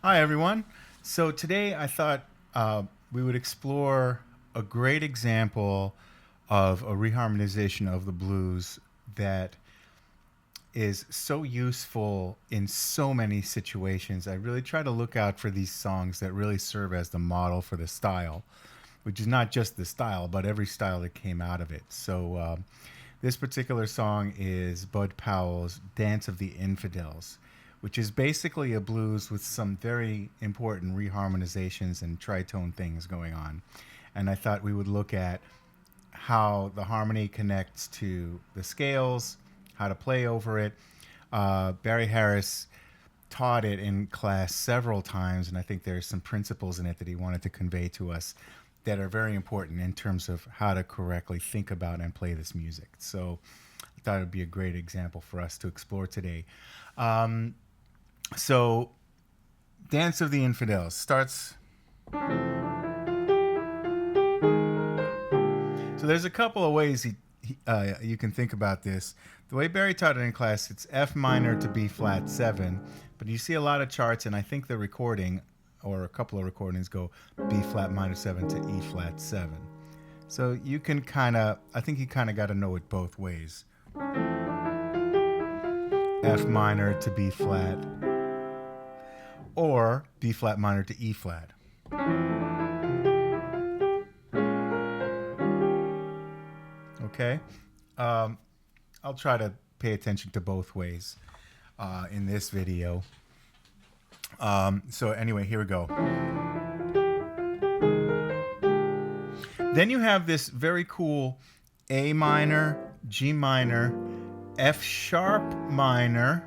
Hi, everyone. So today I thought we would explore a great example of a reharmonization of the blues that is so useful in so many situations. I really try to look out for these songs that really serve as the model for the style, which is not just the style, but every style that came out of it. So this particular song is Bud Powell's Dance of the Infidels, which is basically a blues with some very important reharmonizations and tritone things going on. And I thought we would look at how the harmony connects to the scales, how to play over it. Barry Harris taught it in class several times, and I think there's some principles in it that he wanted to convey to us that are very important in terms of how to correctly think about and play this music. So I thought it would be a great example for us to explore today. Um, so, Dance of the Infidels starts. So there's a couple of ways you can think about this. The way Barry taught it in class, it's F minor to B flat 7, but you see a lot of charts, and I think the recording, or a couple of recordings, go B flat minor 7 to E flat 7. So you can kind of, I think you kind of got to know it both ways. F minor to B flat, or B flat minor to E flat. Okay? Um, I'll try to pay attention to both ways in this video. So anyway, here we go. Then you have this very cool A minor, G minor, F sharp minor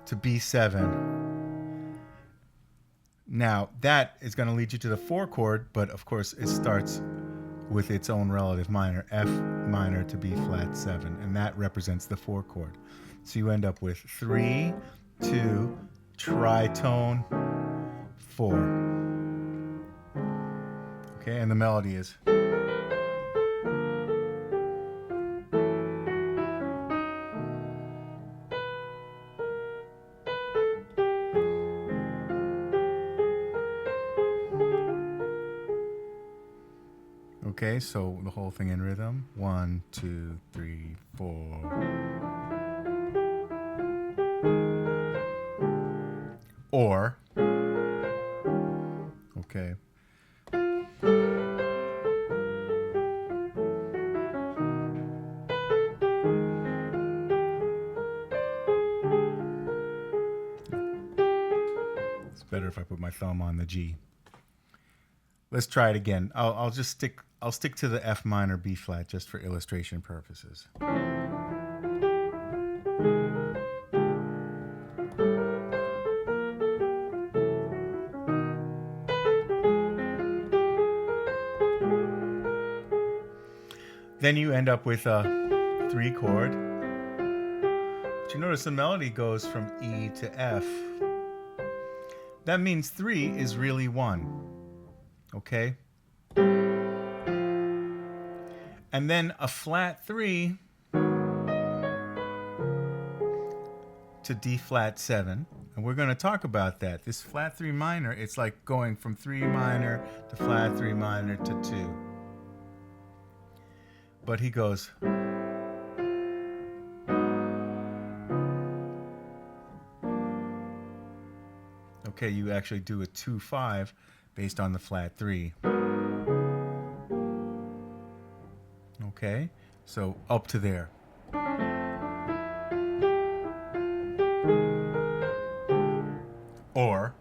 to B7. Now that is going to lead you to the 4 chord, but of course it starts with its own relative minor, F minor to B flat 7, and that represents the 4 chord. So you end up with 3, 2, tritone, 4. Okay, and the melody is. Okay, so the whole thing in rhythm. 1, 2, 3, 4. Or, okay. It's better if I put my thumb on the G. Let's try it again. I'll stick to the F minor B flat just for illustration purposes. Then you end up with a 3 chord. But you notice the melody goes from E to F. That means 3 is really 1. Okay? And then a flat 3 to D flat 7. And we're going to talk about that. This flat 3 minor, it's like going from 3 minor to flat 3 minor to 2. But he goes. Okay, you actually do a 2-5 based on the flat 3. Okay, so up to there. Or.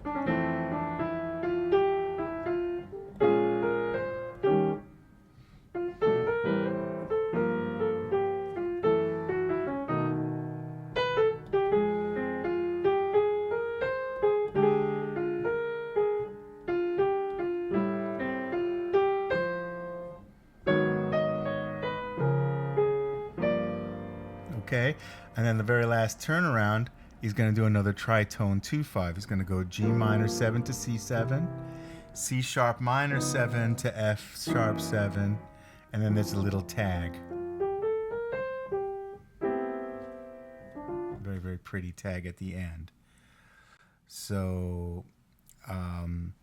Okay, and then the very last turnaround, he's going to do another tritone 2-5. He's going to go G minor 7 to C7, C sharp minor 7 to F sharp 7, and then there's a little tag. Very, very pretty tag at the end. So Um,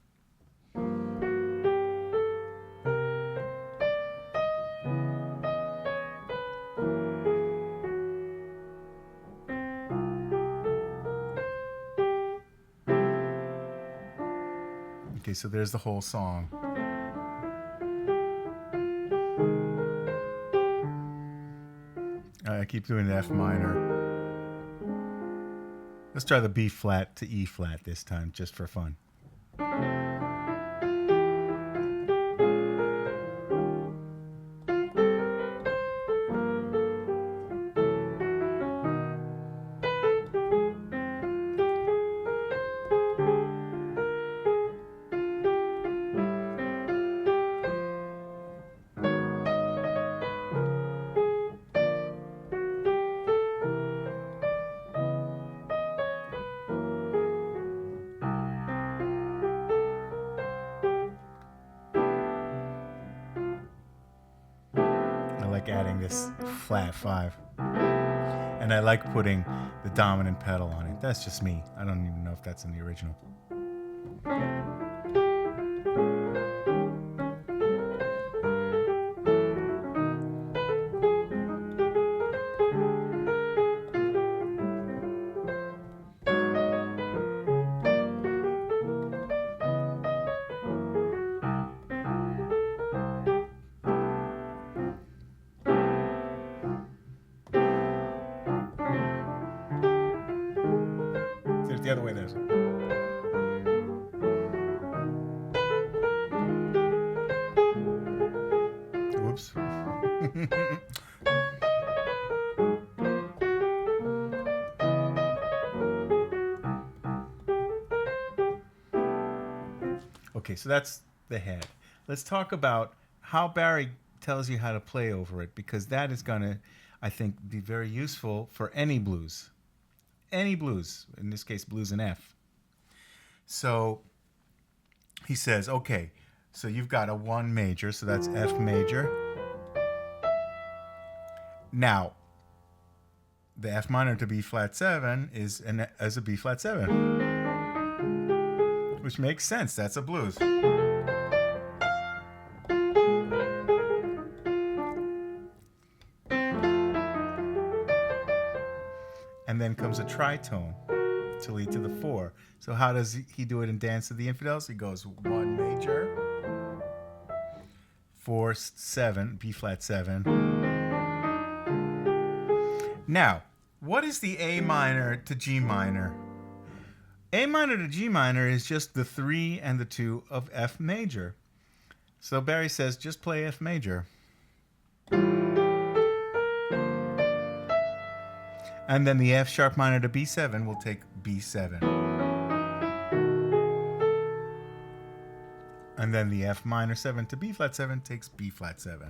okay, so there's the whole song. I keep doing the F minor. Let's try the B flat to E flat this time, just for fun. I like adding this flat 5. And I like putting the dominant pedal on it. That's just me. I don't even know if that's in the original. The other way there. Whoops. Okay, so that's the head. Let's talk about how Barry tells you how to play over it, because that is going to, I think, be very useful for any blues. Any blues, in this case, blues in F. So he says, okay, so you've got a 1 major, so that's F major. Now, the F minor to B flat 7 is as a B flat 7, which makes sense. That's a blues. And then comes a tritone to lead to the 4. So how does he do it in Dance of the Infidels? He goes 1 major, 4 7, B flat 7. Now, what is the A minor to G minor? A minor to G minor is just the 3 and the 2 of F major. So Barry says, just play F major. And then the F sharp minor to B7 will take B7. And then the F minor 7 to B flat 7 takes B flat 7.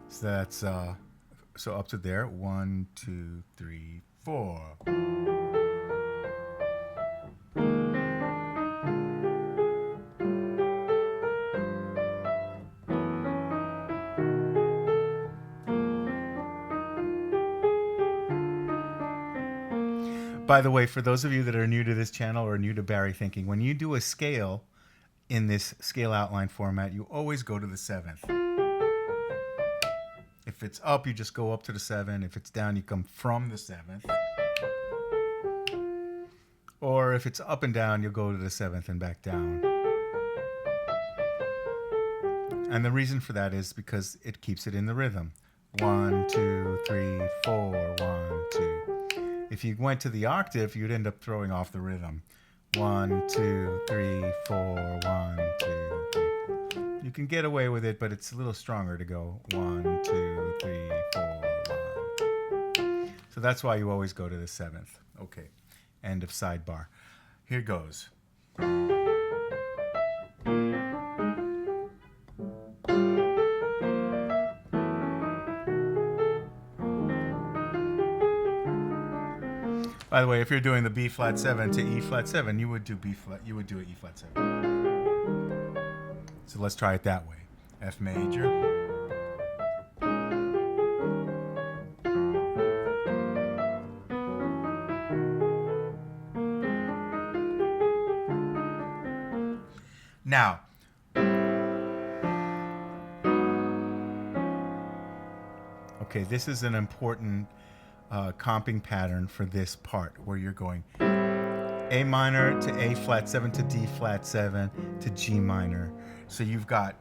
So that's so up to there. 1, 2, 3, 4. By the way, for those of you that are new to this channel or new to Barry Thinking, when you do a scale in this scale outline format, you always go to the 7th. If it's up, you just go up to the 7. If it's down, you come from the 7th. Or if it's up and down, you'll go to the 7th and back down. And the reason for that is because it keeps it in the rhythm. 1, 2, 3, 4, 1, 2. If you went to the octave, you'd end up throwing off the rhythm. 1, 2, 3, 4, 1, 2, 3. You can get away with it, but it's a little stronger to go 1, 2, 3, 4, 1. So that's why you always go to the 7th. Okay, end of sidebar. Here goes. By the way, if you're doing the B flat 7 to E flat 7, you would do B flat. You would do an E flat 7. So let's try it that way. F major. Now, okay, this is an important comping pattern for this part where you're going A minor to A flat 7 to D flat 7 to G minor. So you've got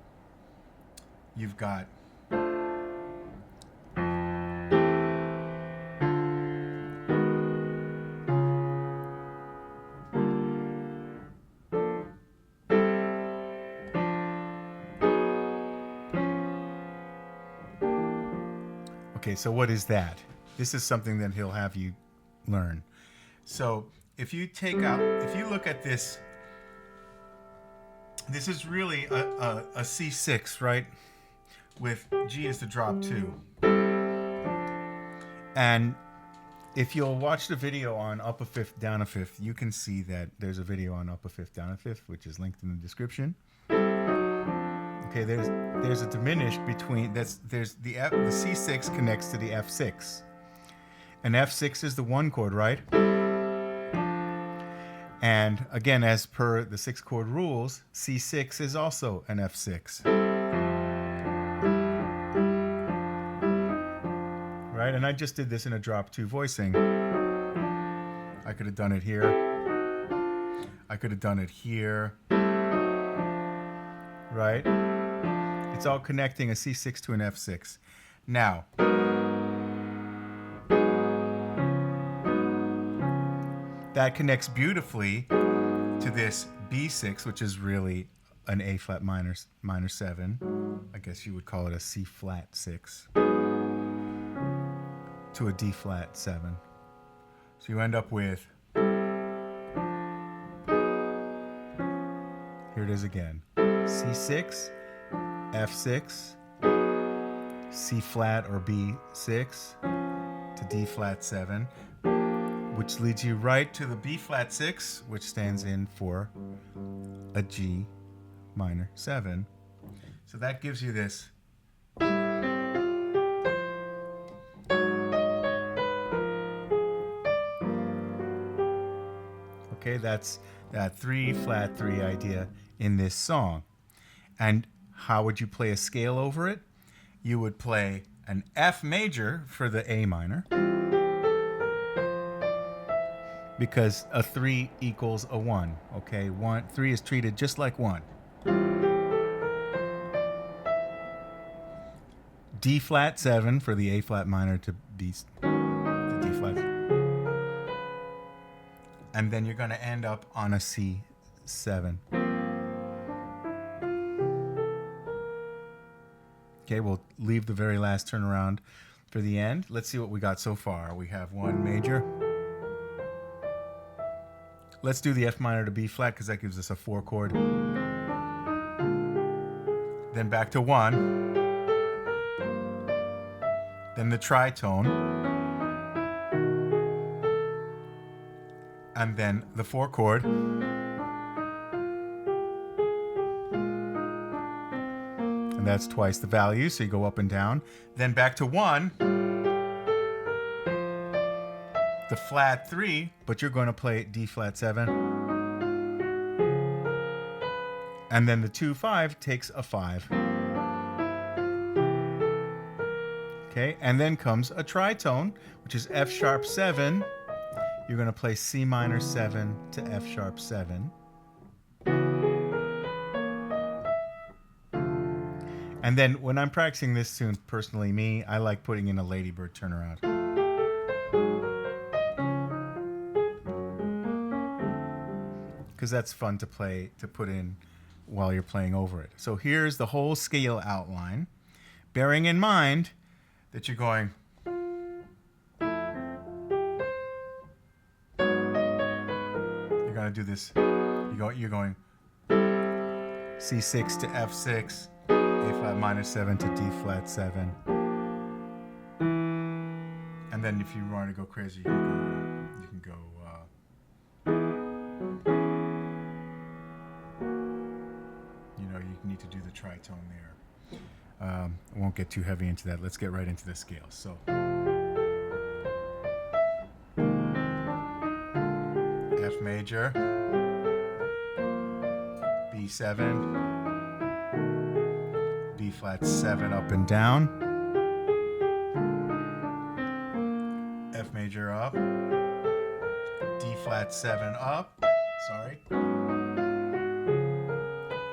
okay, so what is that? This is something that he'll have you learn. So if you look at this, this is really a C6, right? With G as the drop 2. And if you'll watch the video on up a fifth, down a fifth, you can see that there's a video on up a fifth, down a fifth, which is linked in the description. Okay, there's a diminished between there's the C6 connects to the F6, and F6 is the 1 chord, right? And again, as per the 6 chord rules, C6 is also an F6, right? And I just did this in a drop 2 voicing. I could have done it here. I could have done it here, right? It's all connecting a C6 to an F6. Now, that connects beautifully to this B6, which is really an A flat minor 7. I guess you would call it a C flat 6 to a D flat 7. So you end up with, here it is again, C6, F6, C flat or B6 to D flat 7, which leads you right to the B flat 6, which stands in for a G minor 7. So that gives you this. Okay, that's that 3 flat 3 idea in this song. And how would you play a scale over it? You would play an F major for the A minor, because a 3 equals a 1. Okay, 3 is treated just like 1. D flat 7 for the A flat minor to D flat. And then you're going to end up on a C7. Okay, we'll leave the very last turnaround for the end. Let's see what we got so far. We have 1 major. Let's do the F minor to B flat because that gives us a 4 chord. Then back to 1. Then the tritone. And then the 4 chord. And that's twice the value, so you go up and down. Then back to 1. The flat 3, but you're going to play D flat 7. And then the 2-5 takes a 5. Okay, and then comes a tritone, which is F sharp 7. You're going to play C minor 7 to F sharp 7. And then when I'm practicing this tune, personally, I like putting in a ladybird turnaround. Because that's fun to put in while you're playing over it. So here's the whole scale outline, bearing in mind that you're going. You're going to do this. You're going C6 to F6. A flat minor 7 to D flat 7. And then if you want to go crazy, you can go you need to do the tritone there. I won't get too heavy into that. Let's get right into the scale. So F major, B C7, B flat 7 up and down, F major up, D flat 7 up, sorry,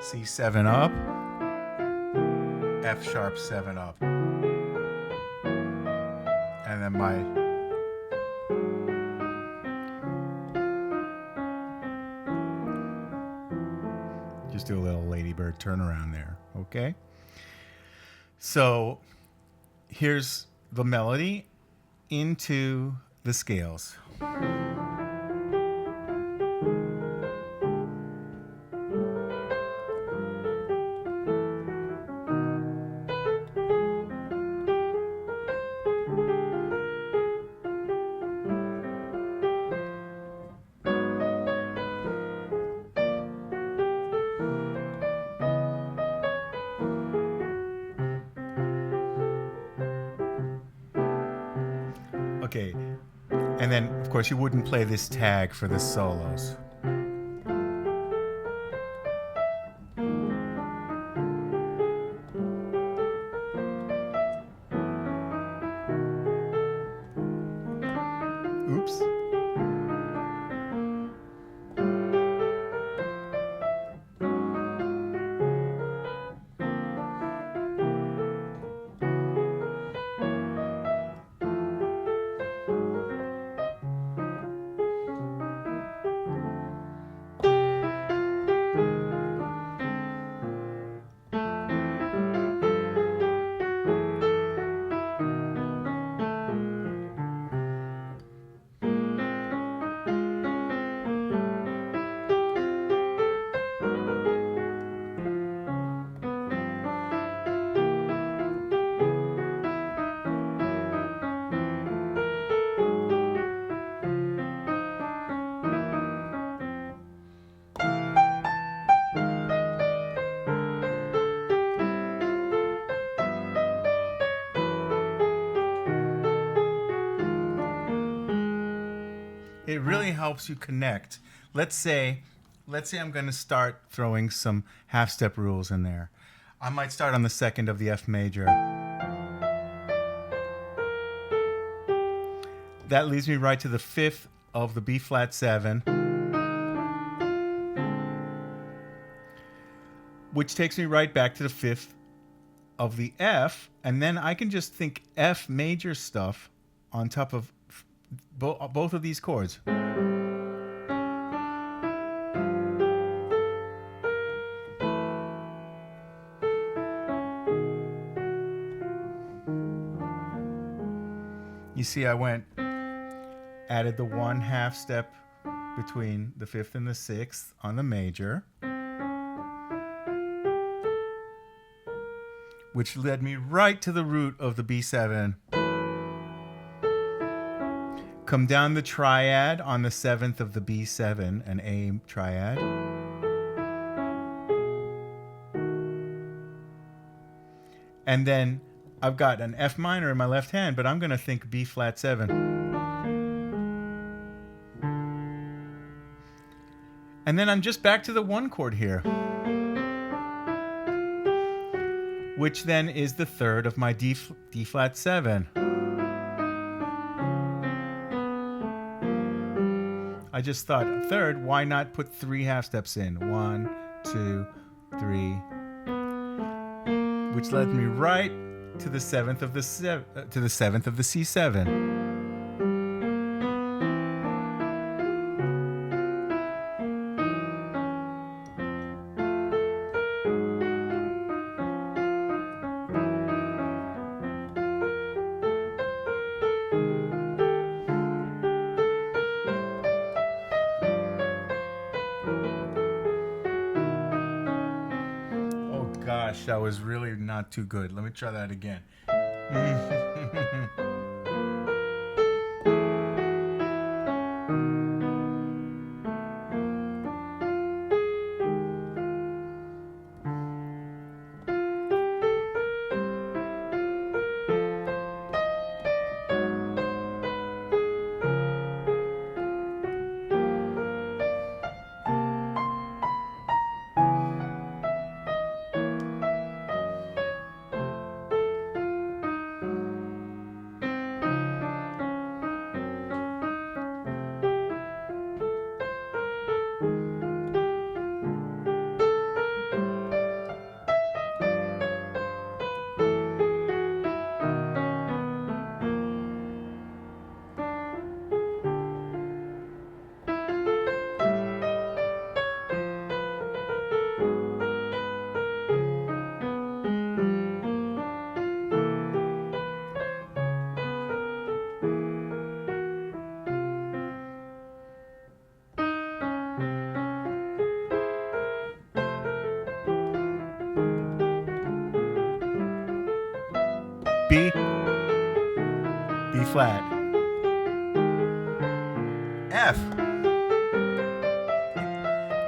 C7 up, F sharp 7 up, and then my just do a little ladybird turnaround there, okay? So here's the melody into the scales. Okay, and then of course you wouldn't play this tag for the solos. Oops. It really helps you connect. Let's say I'm going to start throwing some half-step rules in there. I might start on the second of the F major. That leads me right to the fifth of the B flat 7, which takes me right back to the fifth of the F, and then I can just think F major stuff on top of both of these chords. You see, I added the 1 half step between the 5th and the 6th on the major, which led me right to the root of the B7. Come down the triad on the 7th of the B7, an A triad. And then I've got an F minor in my left hand, but I'm going to think B flat 7. And then I'm just back to the 1 chord here, which then is the 3rd of my D flat 7. I just thought, 3rd, why not put 3 half steps in? 1, 2, 3, which led me right to the 7th of the C7. Gosh, that was really not too good. Let me try that again. flat, F,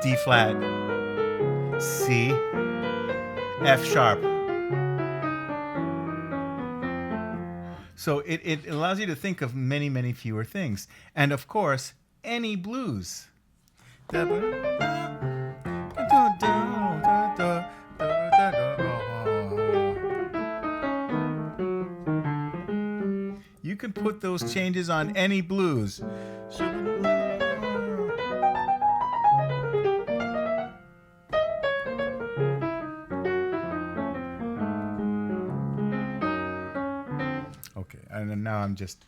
D flat, C, F sharp. So it allows you to think of many, many fewer things. And of course, any blues. You can put those changes on any blues. Okay, and now I'm just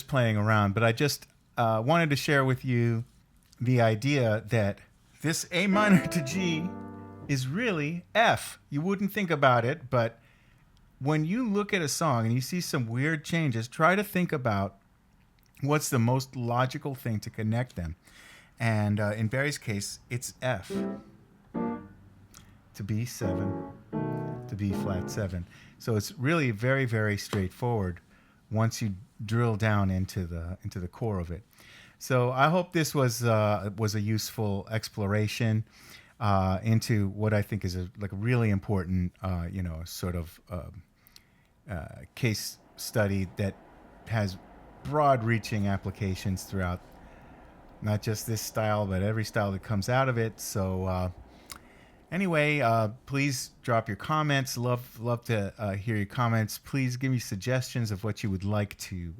playing around, but I just wanted to share with you the idea that this A minor to G is really F. You wouldn't think about it, but when you look at a song and you see some weird changes, try to think about what's the most logical thing to connect them. And in Barry's case, it's F to B7 to B flat 7. So it's really very, very straightforward once you drill down into the core of it. So I hope this was a useful exploration into what I think is a really important sort of case study that has broad-reaching applications throughout not just this style but every style that comes out of it. So anyway, please drop your comments. Love to hear your comments. Please give me suggestions of what you would like to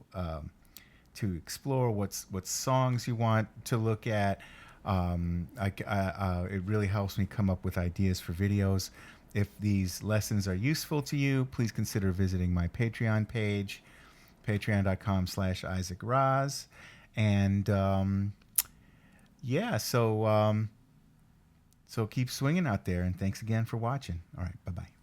explore, what songs you want to look at. It really helps me come up with ideas for videos. If these lessons are useful to you, please consider visiting my Patreon page, patreon.com/Isaac Raz. And so keep swinging out there, and thanks again for watching. All right, bye-bye.